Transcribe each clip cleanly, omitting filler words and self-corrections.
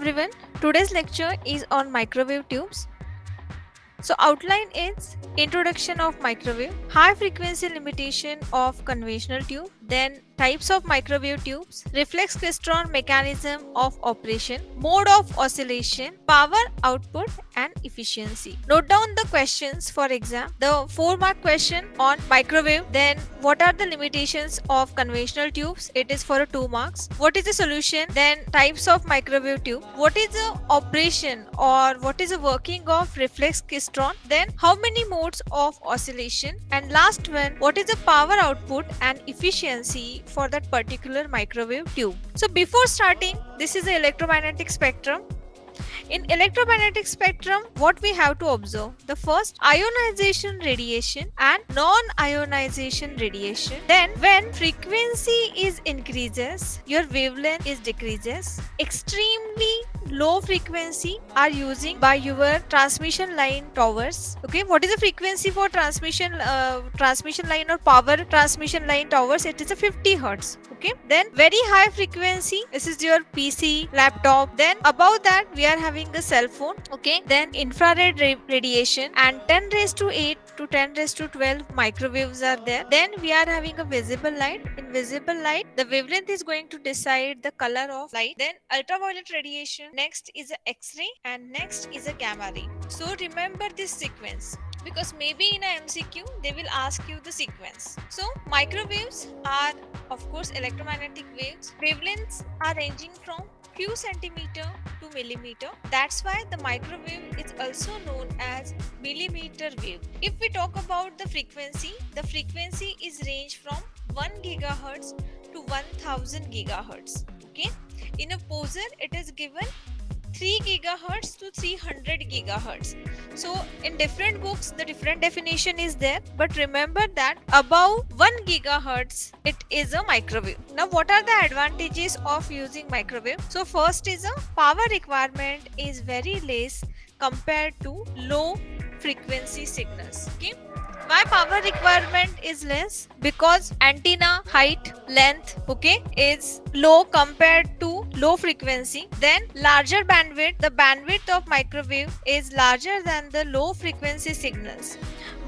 everyone. Today's lecture is on microwave tubes. So outline is introduction of microwave, high frequency limitation of conventional tube, then types of microwave tubes, reflex klystron mechanism of operation, mode of oscillation, power output and efficiency. Note down the questions for exam. The 4-mark question on microwave, then what are the limitations of conventional tubes? It is for a 2 marks. What is the solution? Then types of microwave tube. What is the operation or what is the working of reflex klystron? Then how many modes of oscillation? And last one, what is the power output and efficiency for that particular microwave tube? So before starting, this is the electromagnetic spectrum. In electromagnetic spectrum, what we have to observe? The first, ionization radiation and non-ionization radiation. Then when frequency is increases, your wavelength is decreases. Extremely low frequency are using by your transmission line towers. Okay, what is the frequency for transmission line or power transmission line towers? It is a 50 hertz. Okay, then very high frequency, this is your PC, laptop. Then above that we are having a cell phone. Okay, then infrared radiation and 10 raised to 8 to 10 raised to 12 microwaves are there. Then we are having a visible light. In visible light, the wavelength is going to decide the color of light. Then ultraviolet radiation, next is a X-ray and next is a gamma ray. So remember this sequence, because maybe in a MCQ they will ask you the sequence. So microwaves are of course electromagnetic waves. Wavelengths are ranging from few centimeter to millimeter. That's why the microwave is also known as millimeter wave. If we talk about the frequency is range from 1 gigahertz to 1000 gigahertz. Okay, in a poser it is given 3 gigahertz to 300 gigahertz. So in different books the different definition is there, but remember that above 1 gigahertz it is a microwave. Now what are the advantages of using microwave? So first is a power requirement is very less compared to low frequency signals. Okay, why power requirement is less? Because antenna height, length, okay, is low compared to low frequency. Then larger bandwidth, the bandwidth of microwave is larger than the low frequency signals.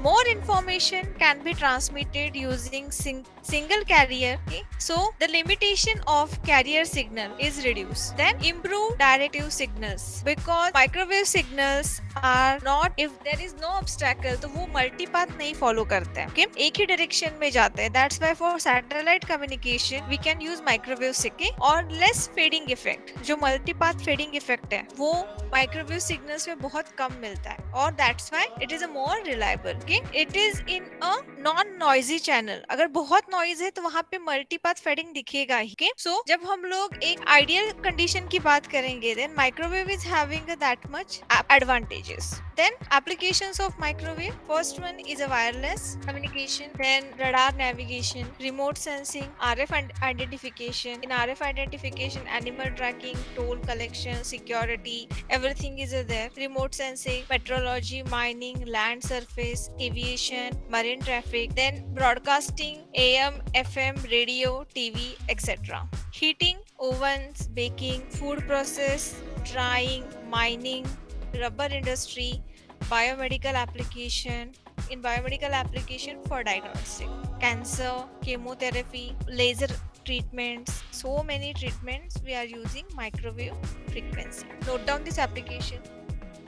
More information can be transmitted using single carrier. Okay? So the limitation of carrier signal is reduced. Then improve directive signals, because microwave signals are not, if there is no obstacle तो वो multipath नहीं follow करते हैं. Okay? एक ही direction में जाते हैं. That's why for satellite communication we can use microwave signal. और less fading effect, जो multipath fading effect है वो microwave signals में बहुत कम मिलता है, और that's why it is a more reliable. Okay? It is in a non-noisy channel. अगर बहुत noise है तो वहाँ पे multipath fading दिखेगा ही. Okay? So जब हम लोग एक ideal condition की बात करेंगे, then microwave is having that much advantages. Then applications of microwave. First one is a wireless communication, then radar navigation, remote sensing, RF identification. In RF identification, animal tracking, toll collection, security, everything is there. Remote sensing, meteorology, mining, land surface, aviation, marine traffic, then broadcasting, AM, FM, radio, TV, etc. Heating, ovens, baking, food process, drying, mining, rubber industry, biomedical application. In biomedical application for diagnostic, cancer, chemotherapy, laser treatments, so many treatments we are using microwave frequency. Note down this application.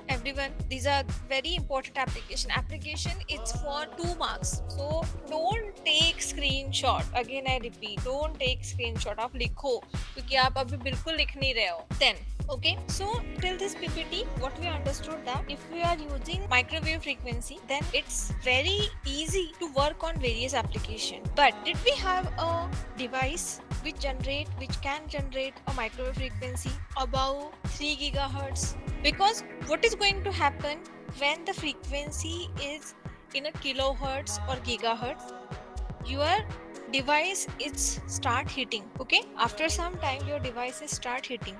Everyone, these are very important application is for 2 marks, so don't take screenshot. Again I repeat, don't take screenshot. आप लिखो, क्योंकि आप अभी बिल्कुल लिख नहीं रहे हो. Then okay, so till this PPT what we understood that if we are using microwave frequency, then it's very easy to work on various application. But did we have a device which can generate a microwave frequency above 3 gigahertz? Because what is going to happen when the frequency is in a kilohertz or gigahertz, your device is start hitting. Okay, after some time your devices start hitting.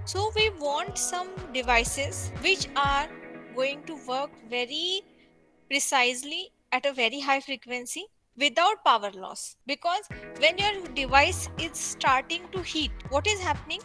So we want some devices which are going to work very precisely at a very high frequency without power loss. Because when your device is starting to heat, what is happening?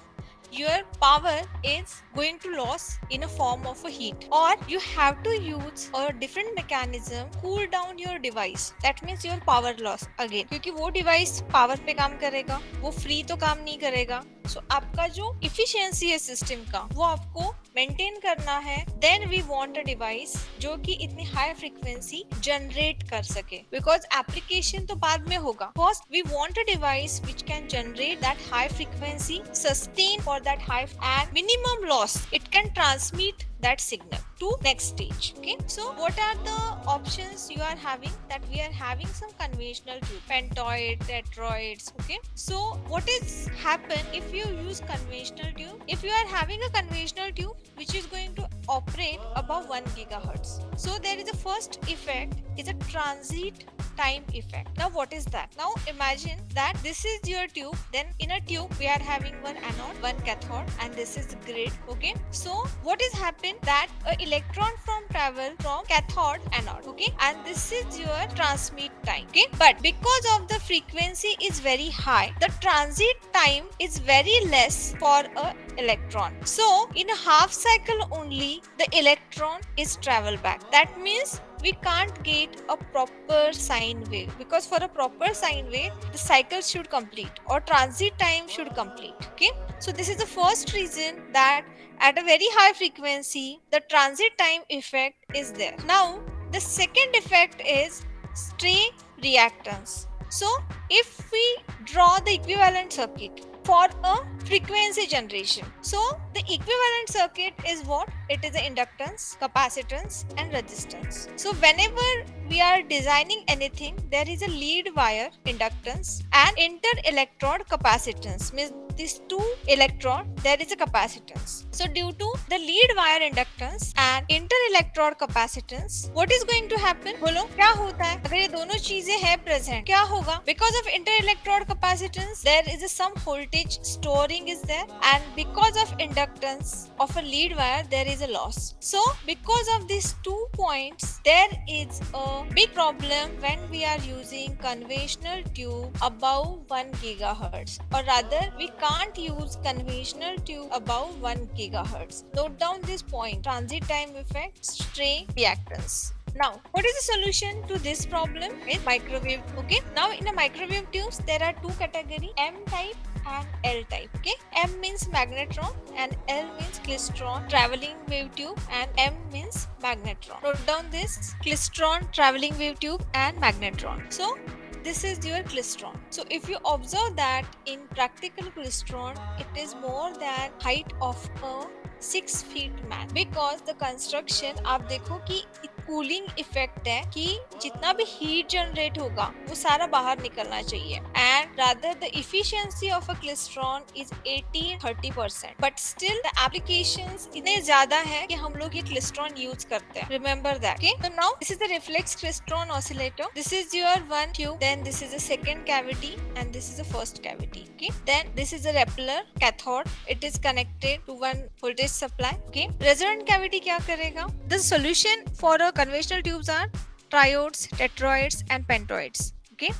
your power is going to loss in a form of a heat, or you have to use a different mechanism cool down your device. That means your power loss again, क्योंकि वो device power पे काम करेगा, वो free तो काम नहीं करेगा. सो आपका जो इफिशियंसी है सिस्टम का वो आपको मेंटेन करना है. Then we want a device जो कि इतनी हाई फ्रीक्वेंसी जनरेट कर सके, बिकॉज एप्लीकेशन तो बाद में होगा. First we want a device which can generate that high frequency, sustain for that high and minimum loss. It can transmit that signal to next stage. Okay, so what are the options you are having? That we are having some conventional tube, pentoid, tetroids. Okay, so what is happen if you use conventional tube? If you are having a conventional tube which is going to operate above 1 gigahertz, so there is a first effect is a transit time effect. Now what is that? Now imagine that this is your tube, then in a tube we are having one anode, one cathode, and this is the grid. Okay, so what is happen that a electron from travel from cathode anode. Okay, and this is your transmit time. Okay, but because of the frequency is very high, the transit time is very less for a electron. So in a half cycle only the electron is travel back. That means we can't get a proper sine wave, because for a proper sine wave the cycle should complete or transit time should complete. Okay, so this is the first reason that at a very high frequency the transit time effect is there. Now the second effect is stray reactance. So if we draw the equivalent circuit for a frequency generation, so the equivalent circuit is what? It is the inductance, capacitance and resistance. So whenever we are designing anything, there is a lead wire inductance and inter-electrode capacitance. Means these two electrode there is a capacitance. So due to the lead wire inductance and inter-electrode capacitance, what is going to happen? बोलो क्या होता है अगर ये दोनों चीजें है present? क्या होगा? Because of inter-electrode capacitance, there is a some voltage storing is there, and because of inductance of a lead wire, there is a loss. So because of these 2 points, there is a big problem when we are using conventional tube above 1 gigahertz, or rather we can't use conventional tube above 1 gigahertz. Note down this point: transit time effect, stray reactance. Now, what is the solution to this problem? In microwave. Okay, now in a microwave tubes there are two categories: M type and L type. Okay, M means magnetron and L means klystron traveling wave tube, and M means magnetron. Note down this: klystron, traveling wave tube and magnetron. So this is your klystron. So if you observe that in practical klystron, it is more than height of a 6 feet man, because the construction आप देखो कि cooling effect है कि जितना भी heat generate होगा वो सारा बाहर निकलना चाहिए, and rather the efficiency of a klystron is 80-30%, but still the applications इतने ज्यादा है कि हम लोग ये क्लिस्ट्रॉन यूज करते हैं. Remember that. ओके, तो now this is the reflex klystron oscillator. This is your one tube, then this is the second cavity and this is the first cavity. Okay, then this is the repeller cathode. It is connected to one voltage supply. Okay, resonant cavity क्या करेगा? The solution for a conventional tubes are triodes, tetroids and pentoids. Okay,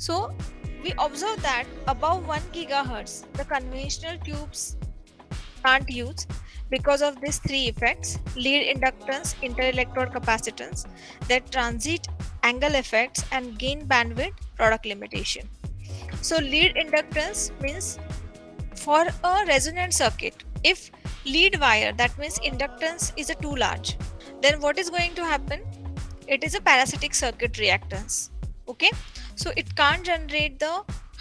so we observe that above 1 gigahertz the conventional tubes can't use because of these three effects: lead inductance, inter-electrode capacitance, that transit angle effects and gain bandwidth product limitation. So lead inductance means for a resonant circuit, if lead wire, that means inductance is too large, then what is going to happen? It is a parasitic circuit reactance. Okay, so it can't generate the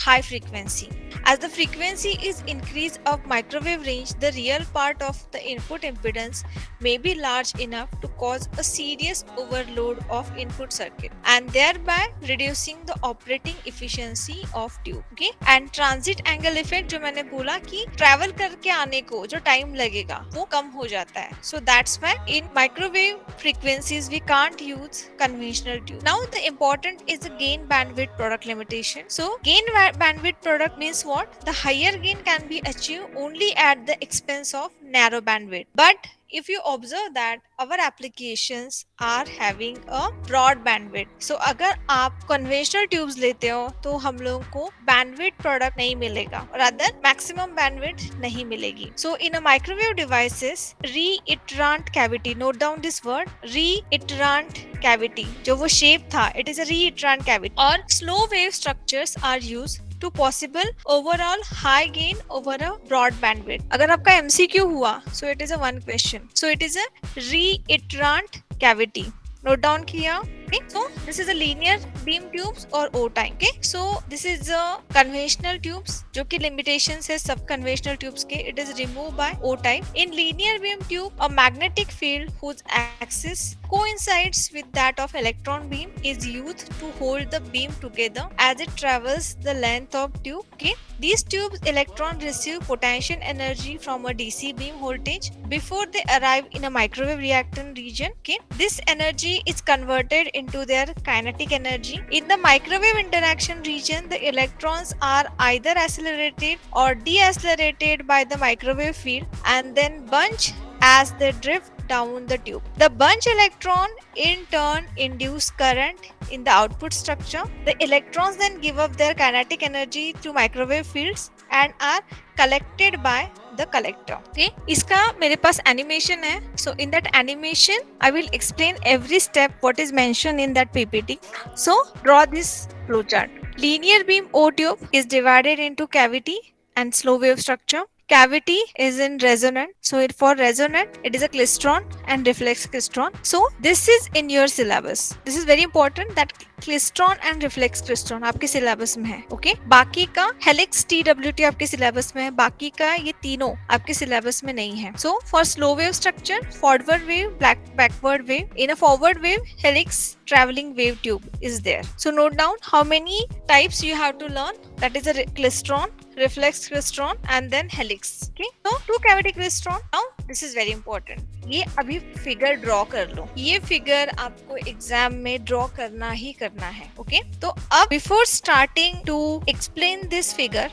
high frequency. As the frequency is increase of microwave range, the real part of the input impedance may be large enough to cause a serious overload of input circuit and thereby reducing the operating efficiency of tube. Okay, and transit angle effect जो मैंने बोला कि travel करके आने को जो time लगेगा वो कम हो जाता है. So that's why in microwave frequencies we can't use conventional tube. Now the important is the gain bandwidth product limitation. So gain bandwidth product means what? The higher gain can be achieved only at the expense of narrow bandwidth, but if you observe that our applications are having a broad bandwidth, so अगर आप conventional tubes लेते हो तो हम लोगों को bandwidth product नहीं मिलेगा, rather maximum bandwidth नहीं मिलेगी. So in a microwave devices, reiterant cavity, note down this word, reiterant cavity, जो वो shape था, it is a reiterant cavity, और slow wave structures are used to possible overall high gain over a broad bandwidth. अगर आपका MCQ हुआ, so it is a one question. So it is a reiterant cavity. Note down किया. Okay, so this is a linear beam tubes or O type. Okay, so this is a conventional tubes जो कि limitations है सब conventional tubes के. It is removed by O type. In linear beam tube, a magnetic field whose axis coincides with that of electron beam is used to hold the beam together as it travels the length of tube. Okay, these tubes electrons receive potential energy from a DC beam voltage before they arrive in a microwave reactant region. Okay, this energy is converted into their kinetic energy. In the microwave interaction region, the electrons are either accelerated or deaccelerated by the microwave field and then bunch as they drift down the tube. The bunch electron in turn induce current in the output structure. The electrons then give up their kinetic energy to microwave fields and are collected by the collector. Okay, इसका मेरे पास animation है. So in that animation, I will explain every step what is mentioned in that PPT. So draw this flowchart. Linear beam O tube is divided into cavity and slow wave structure. Cavity is in resonant, so for resonant it is a klystron and reflex klystron. So this is in your syllabus. This is very important that klystron and reflex klystron आपके syllabus में है. Okay, बाकी का helix TWT आपके syllabus में है, बाकी का ये तीनों आपके syllabus में नहीं है. So for slow wave structure, forward wave, backward wave. In a forward wave, helix traveling wave tube is there. So note down how many types you have to learn. That is a klystron, reflex klystron and then helix. Okay, so two cavity klystron. Now this is very important. ये अभी figure draw कर लो. ये figure आपको exam में draw करना ही करना है. Okay, तो अब before starting to explain this figure,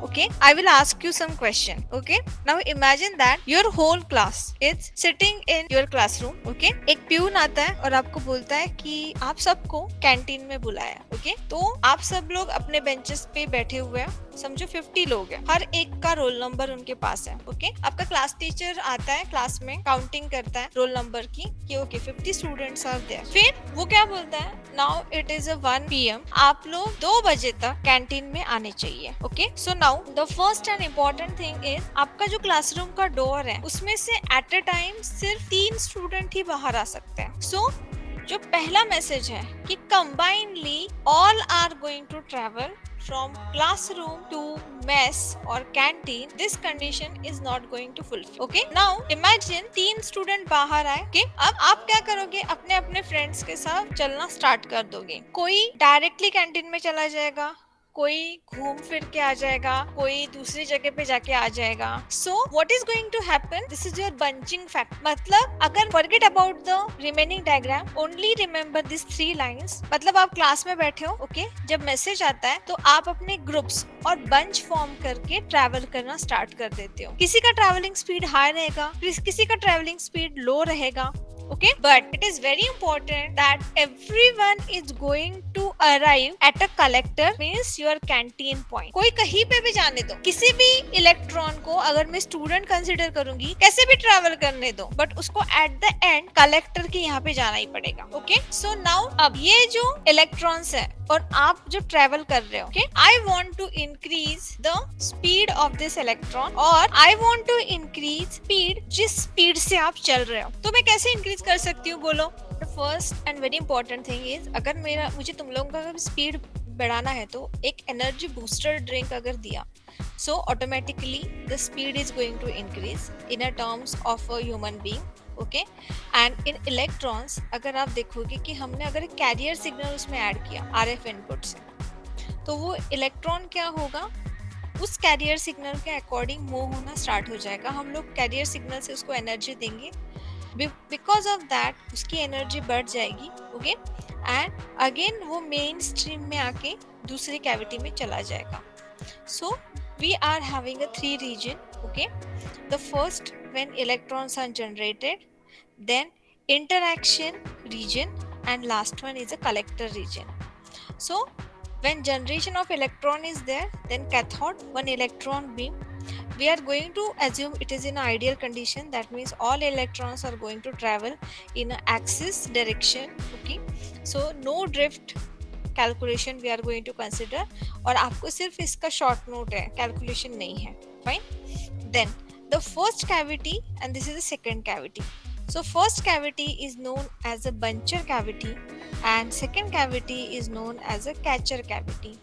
okay, I will ask you some question. Okay, now imagine that your whole class is sitting in your classroom. Okay, एक प्यून आता है और आपको बोलता है कि आप सबको कैंटीन में बुलाया. Okay, तो आप सब लोग अपने बेंचेस पे बैठे हुए हैं. समझो 50 लोग हैं, हर एक का रोल नंबर उनके पास है. ओके, आपका क्लास टीचर आता है, क्लास में काउंटिंग करता है रोल नंबर की कि ओके 50 स्टूडेंट्स आर देयर. फिर वो क्या बोलता है, नाउ इट इज 1 PM, आप लोग 2 बजे तक कैंटीन में आने चाहिए. Okay, so now the first and important thing is आपका जो क्लासरूम का डोर है उसमें से एट अ टाइम सिर्फ 3 स्टूडेंट ही बाहर आ सकते हैं. सो जो पहला मैसेज है कि combinedly all are going to travel from classroom to mess or canteen, this condition is not going to fulfill. Okay, now imagine 3 student बाहर आए. Okay, अब आप क्या करोगे, अपने अपने फ्रेंड्स के साथ चलना स्टार्ट कर दोगे. कोई डायरेक्टली कैंटीन में चला जाएगा, कोई घूम फिर के आ जाएगा, कोई दूसरी जगह पे जाके आ जाएगा. So what is going to happen, this is your bunching fact. मतलब अगर forget about the remaining diagram, only remember this 3 lines. मतलब आप क्लास में बैठे हो. ओके, जब मैसेज आता है तो आप अपने ग्रुप्स और बंच फॉर्म करके ट्रैवल करना स्टार्ट कर देते हो. किसी का ट्रैवलिंग स्पीड हाई रहेगा, किसी का ट्रैवलिंग स्पीड लो रहेगा. Okay, but it is very important that everyone is going to arrive at a collector, means your canteen point. कोई कहीं पे भी जाने दो, किसी भी इलेक्ट्रॉन को अगर मैं स्टूडेंट कंसिडर करूंगी, कैसे भी ट्रैवल करने दो, बट उसको एट द एंड कलेक्टर के यहाँ पे जाना ही पड़ेगा. ओके, सो नाउ अब ये जो इलेक्ट्रॉन्स है और आप जो ट्रेवल कर रहे हो, I want to increase the speed of this electron और I want to increase speed जिस स्पीड से आप चल रहे हो. तो मैं कैसे इंक्रीज कर सकती हूँ, बोलो. The first and very important thing is, अगर मुझे तुम लोगों का स्पीड बढ़ाना है तो एक एनर्जी बूस्टर ड्रिंक अगर दिया, so automatically the speed is going to increase in a terms of a human being. Okay, and in electrons अगर आप देखोगे कि हमने अगर एक कैरियर सिग्नल उसमें ऐड किया RF इनपुट से, तो वो इलेक्ट्रॉन क्या होगा, उस कैरियर सिग्नल के अकॉर्डिंग मूव होना स्टार्ट हो जाएगा. हम लोग कैरियर सिग्नल से उसको एनर्जी देंगे, बिकॉज ऑफ दैट उसकी एनर्जी बढ़ जाएगी. ओके, एंड अगेन वो मेन स्ट्रीम में आके दूसरी कैविटी में चला जाएगा. So we are having a 3 region. Okay, the first when electrons are generated, then interaction region, and last one is a collector region. So when generation of electron is there, then cathode, one electron beam, we are going to assume it is in an ideal condition. That means all electrons are going to travel in an axis direction. Okay, so no drift calculation we are going to consider, और आपको सिर्फ इसका short note है, calculation नहीं है. Fine. Then the first cavity and this is the second cavity. So first cavity is known as a buncher cavity and second cavity is known as a catcher cavity.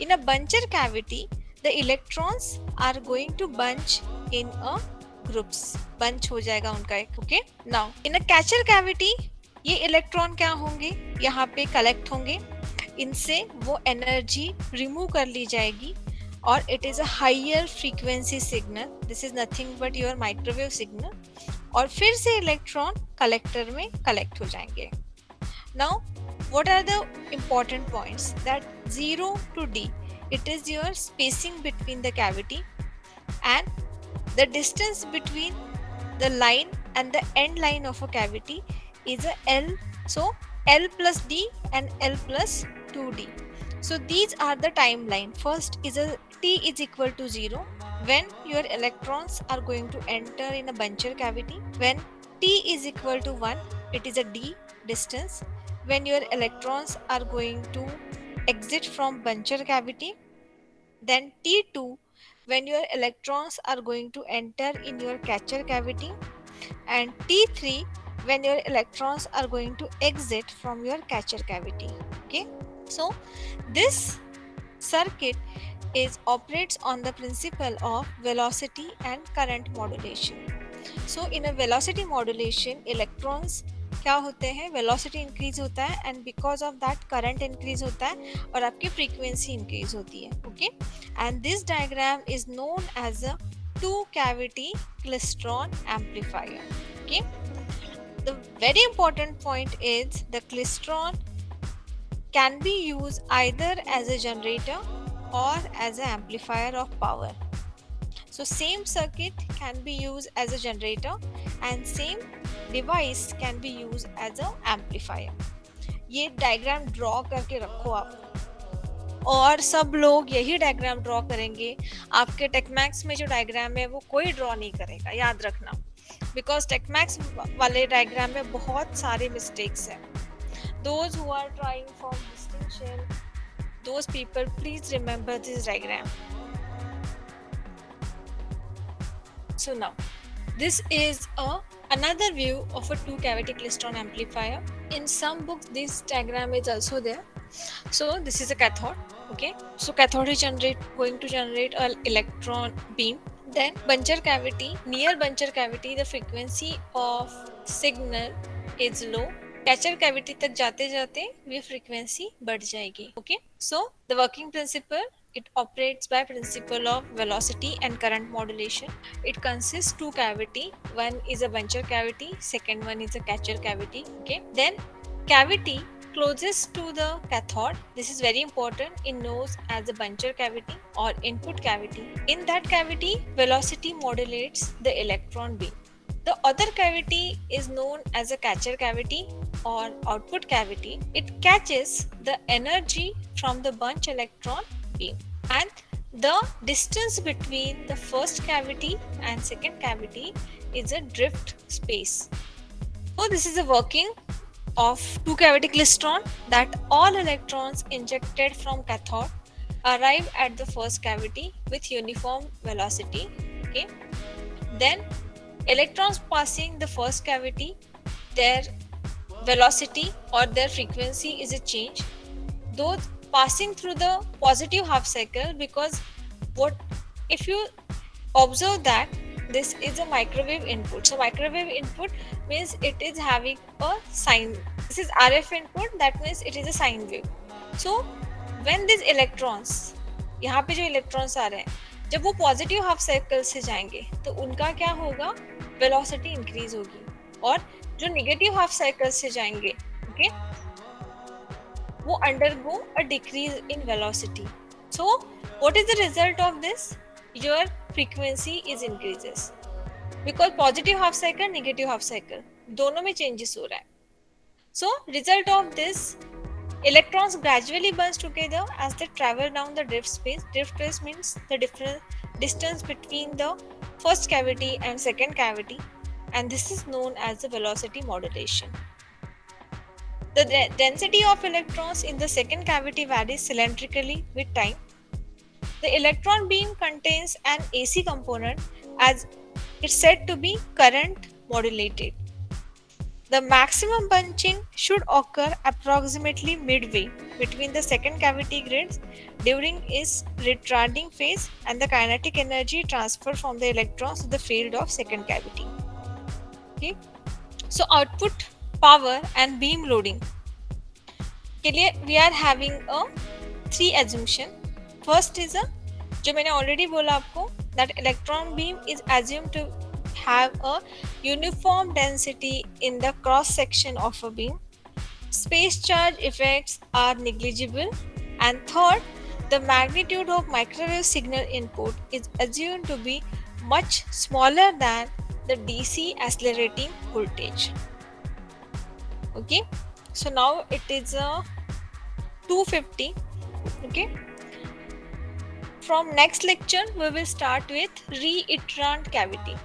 In a buncher cavity, the electrons are going to bunch in a groups. bunch हो जाएगा उनका एक. Okay. Now in a catcher cavity, ये electron क्या होंगे, यहाँ पे collect होंगे, इनसे वो एनर्जी रिमूव कर ली जाएगी और it is a higher frequency signal. This is nothing but your microwave signal. और फिर से इलेक्ट्रॉन कलेक्टर में कलेक्ट हो जाएंगे. Now what are the important points, that 0 to D it is your spacing between the cavity and the distance between the line and the end line of a cavity is a L. So L plus D and L plus 2D. So these are the timeline. First is a T is equal to 0 when your electrons are going to enter in a buncher cavity. When T is equal to 1, it is a D distance when your electrons are going to exit from buncher cavity. Then T2 when your electrons are going to enter in your catcher cavity, and T3 when your electrons are going to exit from your catcher cavity. Okay, so this circuit operates on the principle of velocity and current modulation. So in a velocity modulation, electrons क्या होते हैं, velocity increase होता है and because of that current increase होता है और आपकी frequency increase होती है. Okay, and this diagram is known as a two cavity klystron amplifier. Okay, the very important point is the klystron can be used either as a generator or as an amplifier of power. So same circuit can be used as a generator and same device can be used as a amplifier. ये diagram draw करके रखो आप, और सब लोग यही diagram draw करेंगे. आपके टेक्मैक्स में जो डायग्राम है वो कोई ड्रॉ नहीं करेगा, याद रखना, बिकॉज टेक्मैक्स वाले डायग्राम में बहुत सारे मिस्टेक्स हैं. Those who are trying for distinction, those people please remember this diagram. So now this is another view of a two cavity klystron amplifier. In some books this diagram is also there. So this is a cathode. Okay, so cathode is going to generate an electron beam. Then buncher cavity, near buncher cavity the frequency of signal is low. Catcher cavity तक जाते जाते ये frequency बढ़ जाएगी. Okay, so the working principle, it operates by principle of velocity and current modulation. It consists two cavity, one is a buncher cavity, second one is a catcher cavity. Okay, then cavity closest to the cathode, this is very important, it knows as a buncher cavity or input cavity. In that cavity velocity modulates the electron beam. The other cavity is known as a catcher cavity or output cavity. It catches the energy from the bunch electron beam, and the distance between the first cavity and second cavity is a drift space. So this is a working of two cavity klystron, that all electrons injected from cathode arrive at the first cavity with uniform velocity. Okay, then electrons passing the first cavity, their velocity or their frequency is a change, though passing through the positive half cycle, because what if you observe that this is a microwave input. So microwave input means it is having a sine. This is RF input, that means it is a sine wave. So when these electrons, यहाँ पे जो electrons आ रहे हैं, जब वो positive half cycle से जाएंगे तो उनका क्या होगा, वेलोसिटी इंक्रीज होगी, और जो नेगेटिव हाफ साइकिल से जाएंगे, ओके, वो undergo a decrease in velocity. So what is the result of this? Your frequency is increases. Because positive half cycle negative half cycle दोनों में चेंजेस हो रहा है. So result of this, electrons gradually burst together as they travel down the drift space. Drift space means the different distance between the first cavity and second cavity, and this is known as the velocity modulation. The density of electrons in the second cavity varies cylindrically with time. The electron beam contains an AC component as it's said to be current modulated. The maximum bunching should occur approximately midway between the second cavity grids during its retarding phase and the kinetic energy transfer from the electrons to the field of second cavity. Okay. So output power and beam loading. We are having a three assumption. First is a जो मैंने already बोला आपको that electron beam is assumed to have a uniform density in the cross section of a beam. Space charge effects are negligible. And third, the magnitude of microwave signal input is assumed to be much smaller than the DC accelerating voltage. Okay, so now it is a 250. Okay, from next lecture we will start with reiterant cavity.